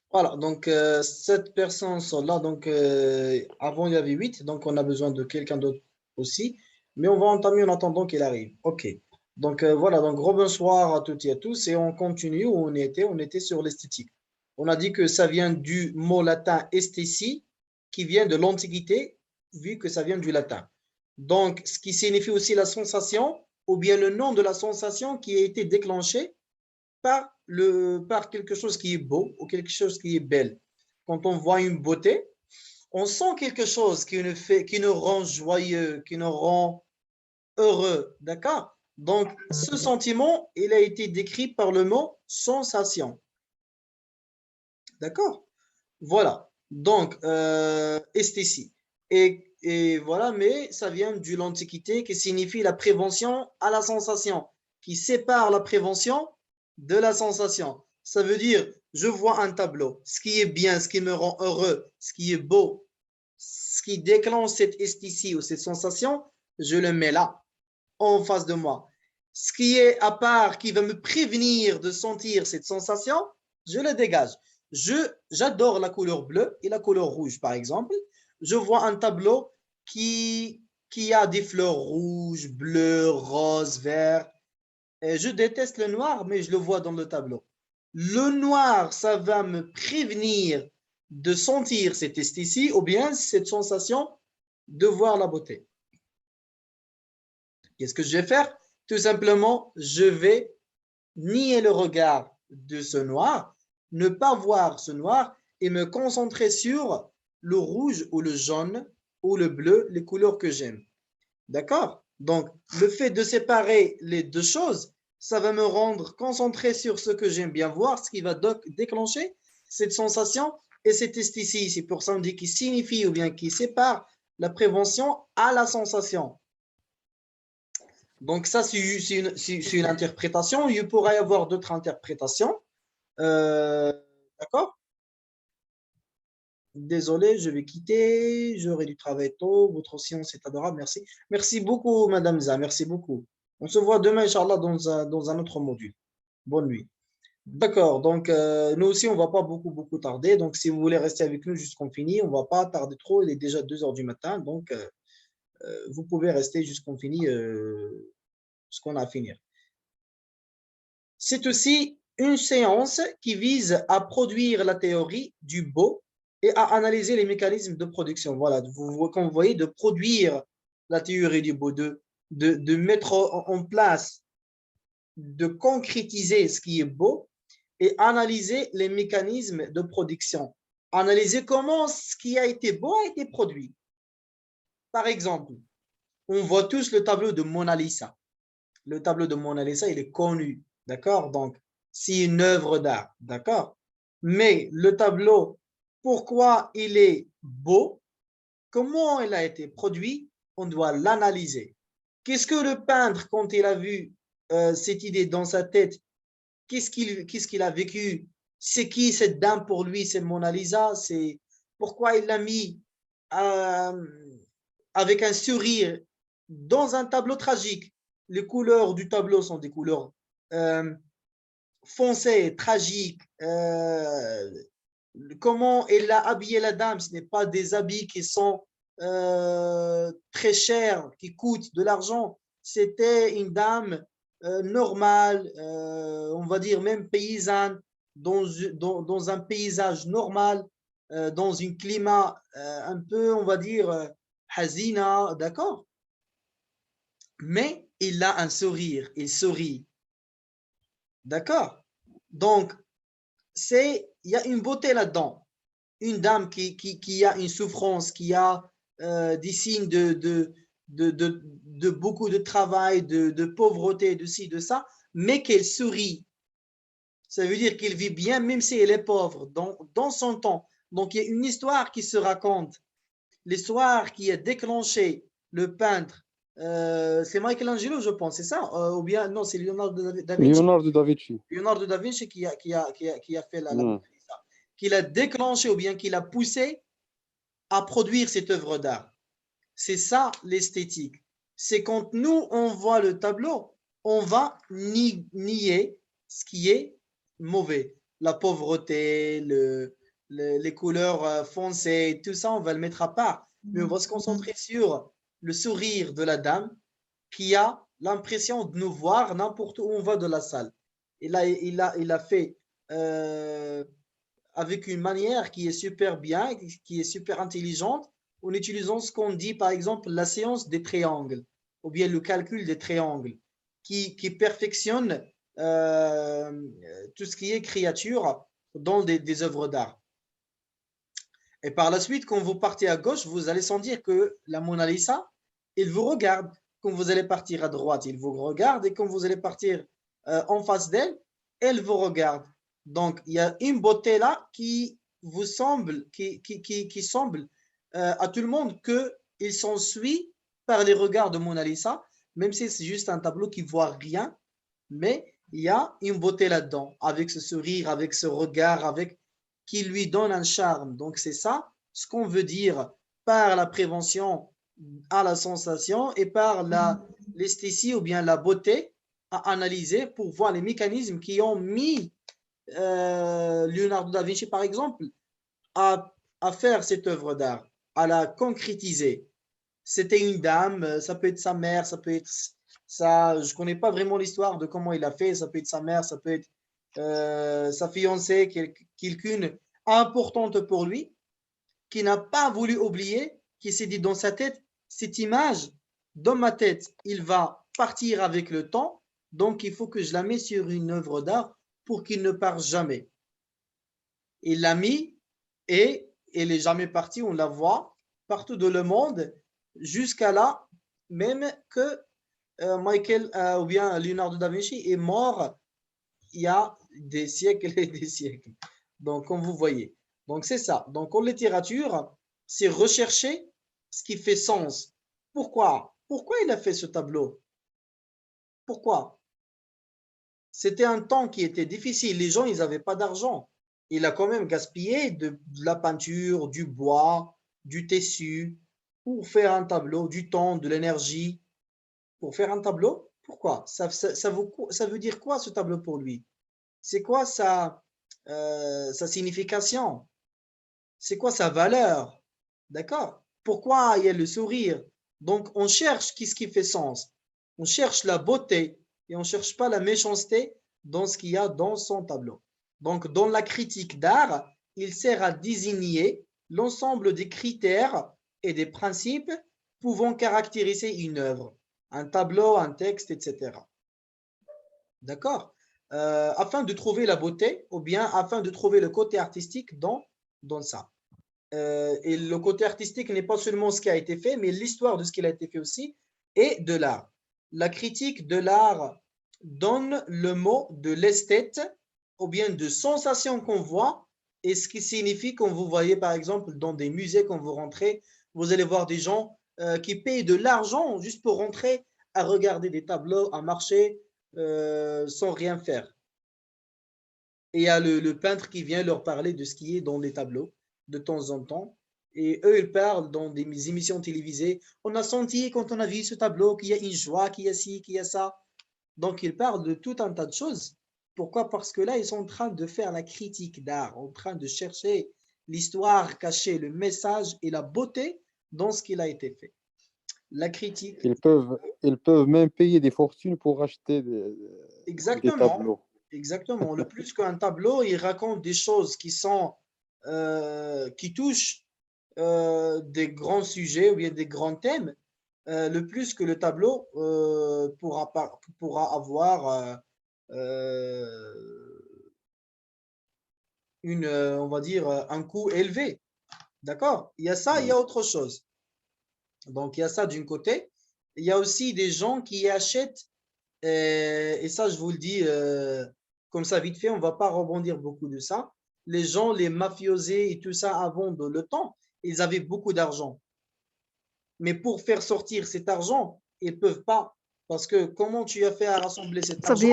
Voilà, donc 7 personnes sont là. Donc avant, il y avait 8, donc on a besoin de quelqu'un d'autre aussi. Mais on va entamer en attendant qu'il arrive. OK. Donc voilà, donc bonsoir à toutes et à tous. Et on continue où on était. On était sur l'esthétique. On a dit que ça vient du mot latin esthétie, qui vient de l'Antiquité, vu que ça vient du latin. Donc, ce qui signifie aussi la sensation, ou bien le nom de la sensation qui a été déclenchée par quelque chose qui est beau ou quelque chose qui est belle. Quand on voit une beauté, on sent quelque chose qui nous rend joyeux, qui nous rend heureux. D'accord? Donc, ce sentiment, il a été décrit par le mot sensation. D'accord? Voilà. Donc, esthétie. Et voilà, mais ça vient de l'Antiquité qui signifie la prévention à la sensation, qui sépare la prévention de la sensation. Ça veut dire, je vois un tableau, ce qui est bien, ce qui me rend heureux, ce qui est beau, ce qui déclenche cette esthétie ou cette sensation, je le mets là, en face de moi. Ce qui est à part, qui va me prévenir de sentir cette sensation, je le dégage. J'adore la couleur bleue et la couleur rouge, par exemple. Je vois un tableau qui a des fleurs rouges, bleues, roses, verts. Et je déteste le noir, mais je le vois dans le tableau. Le noir, ça va me prévenir de sentir cette esthétie ou bien cette sensation de voir la beauté. Qu'est-ce que je vais faire? Tout simplement, je vais nier le regard de ce noir, ne pas voir ce noir et me concentrer sur le rouge ou le jaune ou le bleu, les couleurs que j'aime. D'accord? Donc, le fait de séparer les deux choses, ça va me rendre concentré sur ce que j'aime bien voir, ce qui va déclencher cette sensation et cette esthétie. C'est pour ça qu'on dit qui signifie ou bien qui sépare la prévention à la sensation. Donc ça, c'est une interprétation. Il pourrait y avoir d'autres interprétations. D'accord? Désolé, je vais quitter. J'aurai du travail tôt. Votre science est adorable. Merci. Merci beaucoup, Madame Za. Merci beaucoup. On se voit demain, Inch'Allah, dans un autre module. Bonne nuit. D'accord. Donc, nous aussi, on ne va pas beaucoup tarder. Donc, si vous voulez rester avec nous jusqu'on finit, on ne va pas tarder trop. Il est déjà 2 heures du matin. Donc, vous pouvez rester jusqu'on finit ce qu'on a à finir. C'est aussi une séance qui vise à produire la théorie du beau et à analyser les mécanismes de production. Voilà, comme vous voyez, de produire la théorie du beau, de mettre en place, de concrétiser ce qui est beau et analyser les mécanismes de production. Analyser comment ce qui a été beau a été produit. Par exemple, on voit tous le tableau de Mona Lisa. Le tableau de Mona Lisa, il est connu, d'accord? Donc, c'est une œuvre d'art, d'accord? Mais le tableau, pourquoi il est beau? Comment il a été produit? On doit l'analyser. Qu'est-ce que le peintre, quand il a vu cette idée dans sa tête, qu'est-ce qu'il a vécu? C'est qui cette dame pour lui? C'est Mona Lisa? C'est pourquoi il l'a mis avec un sourire dans un tableau tragique? Les couleurs du tableau sont des couleurs foncées, tragiques. Comment elle a habillé la dame? Ce n'est pas des habits qui sont très chers, qui coûtent de l'argent. C'était une dame normale, on va dire même paysanne, dans un paysage normal, dans un climat un peu, on va dire, hazina, d'accord? Mais il a un sourire, il sourit. D'accord? Donc, il y a une beauté là-dedans. Une dame qui a une souffrance, qui a des signes de beaucoup de travail, de pauvreté, de ci, de ça, mais qu'elle sourit. Ça veut dire qu'elle vit bien, même si elle est pauvre, dans son temps. Donc, il y a une histoire qui se raconte. L'histoire qui a déclenché le peintre, c'est Michelangelo, je pense, c'est ça? Ou bien, non, c'est Leonardo da Vinci. Leonardo da Vinci. Leonardo da Vinci qui a fait la Hmm. Mona Lisa, qui l'a déclenché ou bien qui l'a poussé à produire cette œuvre d'art. C'est ça l'esthétique. C'est quand nous, on voit le tableau, on va nier ce qui est mauvais. La pauvreté, les couleurs foncées, tout ça, on va le mettre à part. Mais on va se concentrer sur le sourire de la dame qui a l'impression de nous voir n'importe où on va de la salle. Et là, il a fait avec une manière qui est super bien, qui est super intelligente, en utilisant ce qu'on dit, par exemple, la séance des triangles, ou bien le calcul des triangles, qui perfectionne tout ce qui est créature dans des œuvres d'art. Et par la suite, quand vous partez à gauche, vous allez sentir que la Mona Lisa, il vous regarde. Quand vous allez partir à droite, il vous regarde. Et quand vous allez partir en face d'elle, elle vous regarde. Donc, il y a une beauté là qui vous semble, qui semble à tout le monde qu'il s'ensuit par les regards de Mona Lisa, même si c'est juste un tableau qui ne voit rien, mais il y a une beauté là-dedans, avec ce sourire, avec ce regard, avec qui lui donne un charme. Donc, c'est ça ce qu'on veut dire par la prévention à la sensation et par l'esthésie ou bien la beauté à analyser pour voir les mécanismes qui ont mis Leonardo da Vinci, par exemple, à faire cette œuvre d'art, à la concrétiser. C'était une dame, ça peut être sa mère, ça peut être ça. Je ne connais pas vraiment l'histoire de comment il a fait. Ça peut être sa mère, ça peut être sa fiancée, quelqu'une importante pour lui, qui n'a pas voulu oublier, qui s'est dit dans sa tête, cette image, dans ma tête, il va partir avec le temps, donc il faut que je la mette sur une œuvre d'art pour qu'il ne parte jamais. Il l'a mis et elle n'est jamais partie, on la voit partout dans le monde, jusqu'à là, même que Michael ou bien Leonardo da Vinci est mort il y a des siècles et des siècles. Donc, comme vous voyez. Donc, c'est ça. Donc, en littérature, c'est rechercher ce qui fait sens. Pourquoi? Pourquoi il a fait ce tableau? Pourquoi? C'était un temps qui était difficile. Les gens, ils n'avaient pas d'argent. Il a quand même gaspillé de la peinture, du bois, du tissu pour faire un tableau, du temps, de l'énergie pour faire un tableau. Pourquoi? Ça veut dire quoi ce tableau pour lui? C'est quoi sa signification? C'est quoi sa valeur? D'accord? Pourquoi il y a le sourire? Donc, on cherche ce qui fait sens. On cherche la beauté et on ne cherche pas la méchanceté dans ce qu'il y a dans son tableau. Donc, dans la critique d'art, il sert à désigner l'ensemble des critères et des principes pouvant caractériser une œuvre, un tableau, un texte, etc. D'accord? Afin de trouver la beauté ou bien afin de trouver le côté artistique dans ça. Et le côté artistique n'est pas seulement ce qui a été fait, mais l'histoire de ce qui a été fait aussi et de l'art. La critique de l'art donne le mot de l'esthète ou bien de sensation qu'on voit et ce qui signifie quand vous voyez par exemple dans des musées, quand vous rentrez, vous allez voir des gens qui payent de l'argent juste pour rentrer à regarder des tableaux, à marcher sans rien faire. Et il y a le peintre qui vient leur parler de ce qui est dans les tableaux de temps en temps. Et eux, ils parlent dans des émissions télévisées. On a senti quand on a vu ce tableau qu'il y a une joie, qu'il y a ci, qu'il y a ça. Donc, ils parlent de tout un tas de choses. Pourquoi? Parce que là, ils sont en train de faire la critique d'art, en train de chercher l'histoire cachée, le message et la beauté dans ce qu'il a été fait. La critique. Ils peuvent même payer des fortunes pour acheter des Exactement. tableaux. Exactement. Le plus qu'un tableau, il raconte des choses qui touchent des grands sujets ou bien des grands thèmes, le plus que le tableau pourra avoir on va dire, un coût élevé. D'accord? Il y a ça, il y a autre chose. Donc, il y a ça d'une côté. Il y a aussi des gens qui achètent, et ça, je vous le dis comme ça vite fait, on ne va pas rebondir beaucoup de ça. Les gens, les mafiosés et tout ça, avant le temps, ils avaient beaucoup d'argent. Mais pour faire sortir cet argent, ils ne peuvent pas. Parce que comment tu as fait à rassembler cet argent?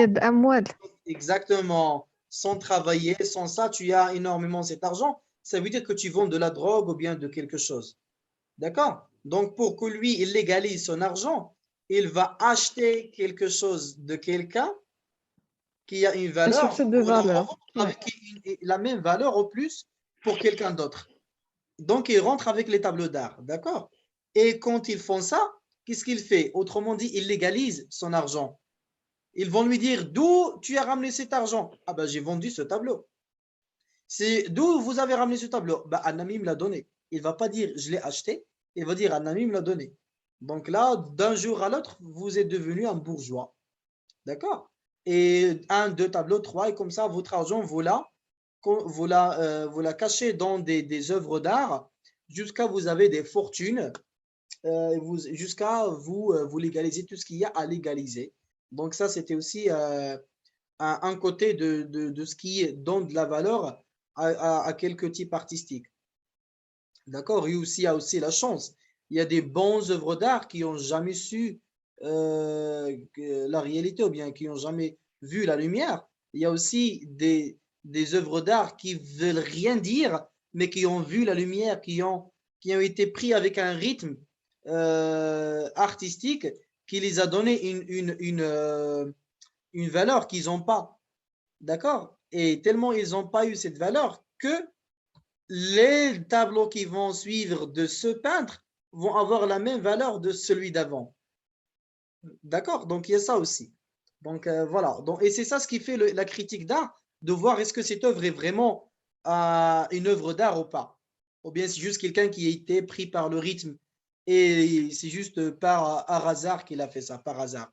Exactement. Sans travailler, sans ça, tu as énormément cet argent. Ça veut dire que tu vends de la drogue ou bien de quelque chose. D'accord? Donc, pour que lui, il légalise son argent, il va acheter quelque chose de quelqu'un qui a une valeur de pour le valeur. revendre avec la même valeur au plus pour quelqu'un d'autre. Donc, il rentre avec les tableaux d'art. D'accord? Et quand ils font ça, qu'est-ce qu'il fait? Autrement dit, il légalise son argent. Ils vont lui dire, d'où tu as ramené cet argent? Ah ben, j'ai vendu ce tableau. C'est d'où vous avez ramené ce tableau? Ben, un ami me l'a donné. Il ne va pas dire, je l'ai acheté. Il va dire, un ami me l'a donné. Donc là, d'un jour à l'autre, vous êtes devenu un bourgeois. D'accord? Et un, deux tableaux, trois, et comme ça, votre argent, vous la cachez dans des œuvres d'art jusqu'à vous avez des fortunes, jusqu'à vous légaliser tout ce qu'il y a à légaliser. Donc ça, c'était aussi un côté de ce qui donne de la valeur à quelques types artistiques. D'accord? Il y a aussi la chance. Il y a des bonnes œuvres d'art qui n'ont jamais su la réalité ou bien qui n'ont jamais vu la lumière. Il y a aussi des œuvres d'art qui veulent rien dire, mais qui ont vu la lumière, qui ont été pris avec un rythme artistique qui les a donné une valeur qu'ils n'ont pas. D'accord? Et tellement ils n'ont pas eu cette valeur que les tableaux qui vont suivre de ce peintre vont avoir la même valeur de celui d'avant. D'accord? Donc, il y a ça aussi. Donc, voilà. Donc, et c'est ça ce qui fait la critique d'art, de voir est-ce que cette œuvre est vraiment une œuvre d'art ou pas. Ou bien c'est juste quelqu'un qui a été pris par le rythme et c'est juste par hasard qu'il a fait ça, par hasard.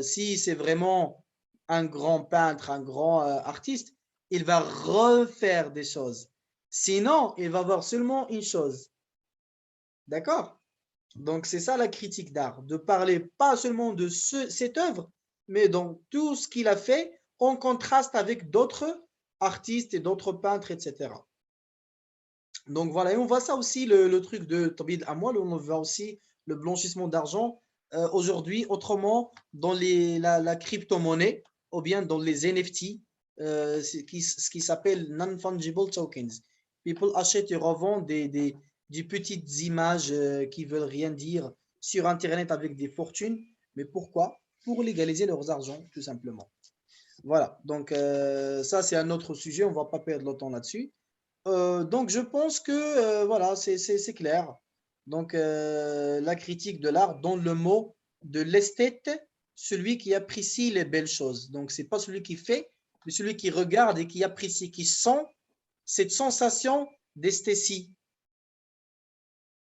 Si c'est vraiment un grand peintre, un grand artiste, il va refaire des choses. Sinon, il va voir seulement une chose. D'accord? Donc, c'est ça la critique d'art, de parler pas seulement de cette œuvre, mais donc tout ce qu'il a fait en contraste avec d'autres artistes et d'autres peintres, etc. Donc, voilà, et on voit ça aussi, le truc de Tobid Amwal, on voit aussi le blanchissement d'argent aujourd'hui, autrement, dans la crypto-monnaie ou bien dans les NFT, ce qui s'appelle non-fungible tokens. People achètent et revendent des petites images qui veulent rien dire sur Internet avec des fortunes. Mais pourquoi? Pour légaliser leurs argent, tout simplement. Voilà, donc ça c'est un autre sujet, on ne va pas perdre le temps là-dessus. Donc je pense que voilà, c'est clair. Donc la critique de l'art dans le mot de l'esthète, celui qui apprécie les belles choses. Donc c'est pas celui qui fait, mais celui qui regarde et qui apprécie, qui sent cette sensation d'esthésie.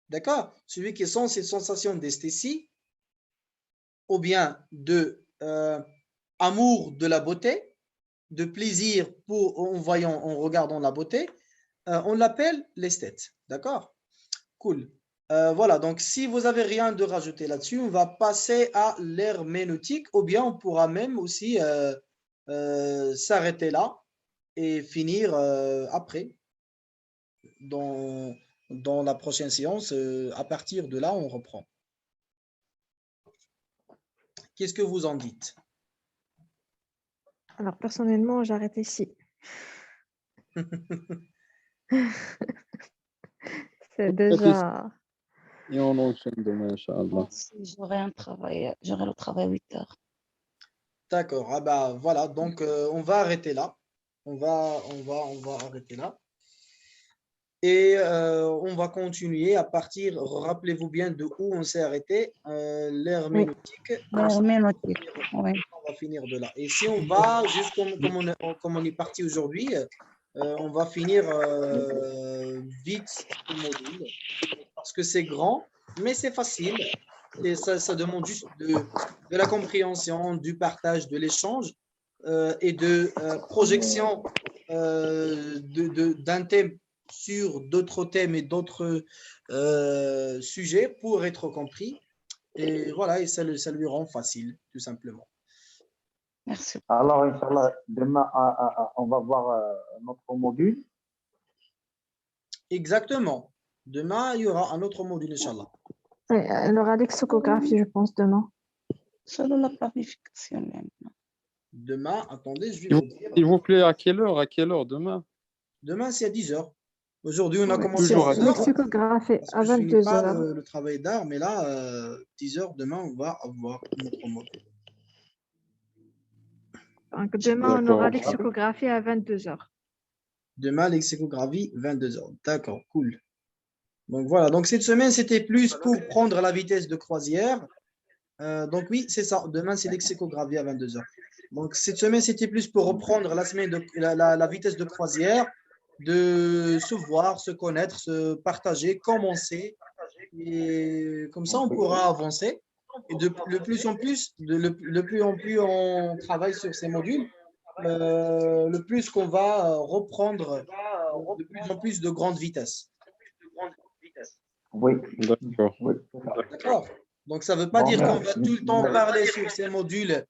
D'accord? Celui qui sent cette sensation d'esthésie, ou bien de amour de la beauté, de plaisir en voyant, en regardant la beauté, on l'appelle l'esthète. D'accord? Cool. Voilà, donc si vous n'avez rien de rajouter là-dessus, on va passer à l'herméneutique, ou bien on pourra même aussi s'arrêter là et finir après, dans la prochaine séance. À partir de là, on reprend. Qu'est-ce que vous en dites? Alors, personnellement, j'arrête ici. C'est déjà... Et on enchaîne demain, Inch'Allah. J'aurai le travail à 8 heures. D'accord. Ah bah voilà, donc on va arrêter là. On va arrêter là. Et on va continuer à partir, rappelez-vous bien de où on s'est arrêté, l'herméneutique. L'herméneutique, oui. On va finir de là. Et si on va, juste comme on est parti aujourd'hui, on va finir vite le module, parce que c'est grand, mais c'est facile. Et ça demande juste de la compréhension, du partage, de l'échange et de projection d'un thème sur d'autres thèmes et d'autres sujets pour être compris. Et voilà, et ça lui rend facile, tout simplement. Merci. Alors, Inch'Allah, demain, on va voir notre module. Exactement. Demain, il y aura un autre module, Inch'Allah. Oui, elle aura lexicographie, je pense, demain. Selon la planification. Demain, attendez, je vais S'il vous vous, dire. s'il vous plaît, à quelle heure? À quelle heure demain? Demain, c'est à 10h. Aujourd'hui, on a Oui, commencé toujours à à 11h. lexicographie Parce à que je finis pas 22h. le travail d'art, mais là, 10h, demain, on va avoir notre module. Donc, demain, on aura D'accord. lexicographie à 22h. Demain, lexicographie, 22h. D'accord, cool. Donc voilà, donc cette semaine, c'était plus pour prendre la vitesse de croisière. Donc oui, c'est ça. Demain, c'est lexicographie à 22h. Donc cette semaine, c'était plus pour reprendre la semaine de la vitesse de croisière, de se voir, se connaître, se partager, commencer. Et comme ça, on pourra avancer. Et de plus en plus, de plus en plus on travaille sur ces modules, le plus qu'on va reprendre de plus en plus de grande vitesse. Oui, D'accord. oui, c'est ça. D'accord? Donc, ça ne veut pas Bon, dire qu'on va merci. tout le temps parler sur ces modules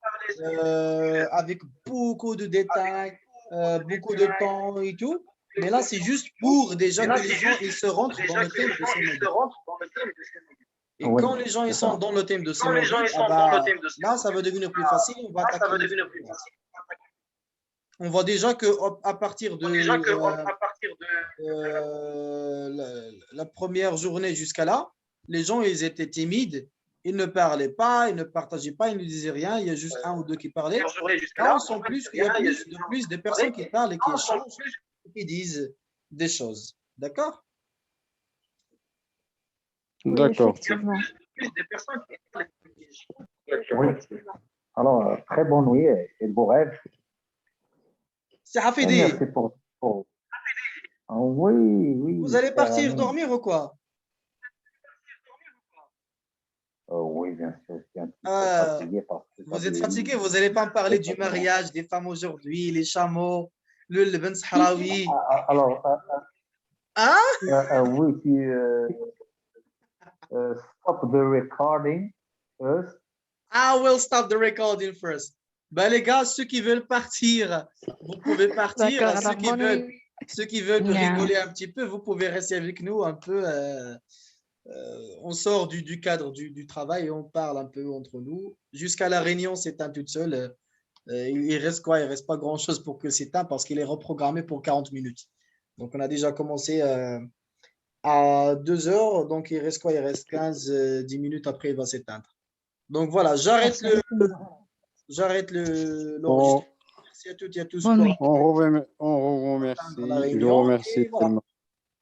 avec beaucoup de détails, beaucoup de temps et tout. Mais là, c'est juste pour déjà que les gens ils se rentrent dans le thème de ces modules. Et Oui, quand les gens ils c'est sont ça. dans le thème de ces modules, ah bah, là, ça va devenir plus facile. On va attaquer les sujets. On voit déjà que à partir de la première journée jusqu'à là, les gens ils étaient timides, ils ne parlaient pas, ils ne partageaient pas, ils ne disaient rien. Il y a juste un ou deux qui parlaient. Là, on sent plus qu'il y a plus de personnes qui parlent et qui échangent et qui disent des choses. D'accord? Oui, D'accord. effectivement. Oui. Alors, très bonne nuit et beau rêve. C'est Et Hafidi. merci pour... Ah, oui, oui. Vous allez partir Amin. dormir ou quoi? Oui, bien sûr, je suis un petit peu Euh, fatigué parce que Vous êtes j'avais fatigué, eu- vous n'allez pas me parler du mariage des femmes aujourd'hui, les chameaux, le Ben Sahraoui. Alors, Hein? oui, tu stop the recording first. I will stop the recording first. Ben, les gars, ceux qui veulent partir, vous pouvez partir. D'accord, alors bonne nuit. Ceux qui veulent Bien. rigoler un petit peu, vous pouvez rester avec nous un peu. On sort du cadre du travail et on parle un peu entre nous. Jusqu'à la réunion s'éteint toute seule. Il reste quoi? Il reste pas grand-chose pour que s'éteint parce qu'il est reprogrammé pour 40 minutes. Donc, on a déjà commencé à 2 heures. Donc, il reste quoi? Il reste 10 minutes après, il va s'éteindre. Donc, voilà, j'arrête l'enregistrement. Bon, Merci à toutes et à tous Bonne pour nuit. on vous remercie. atteindre la Je vous réunion. remercie Et voilà. tellement.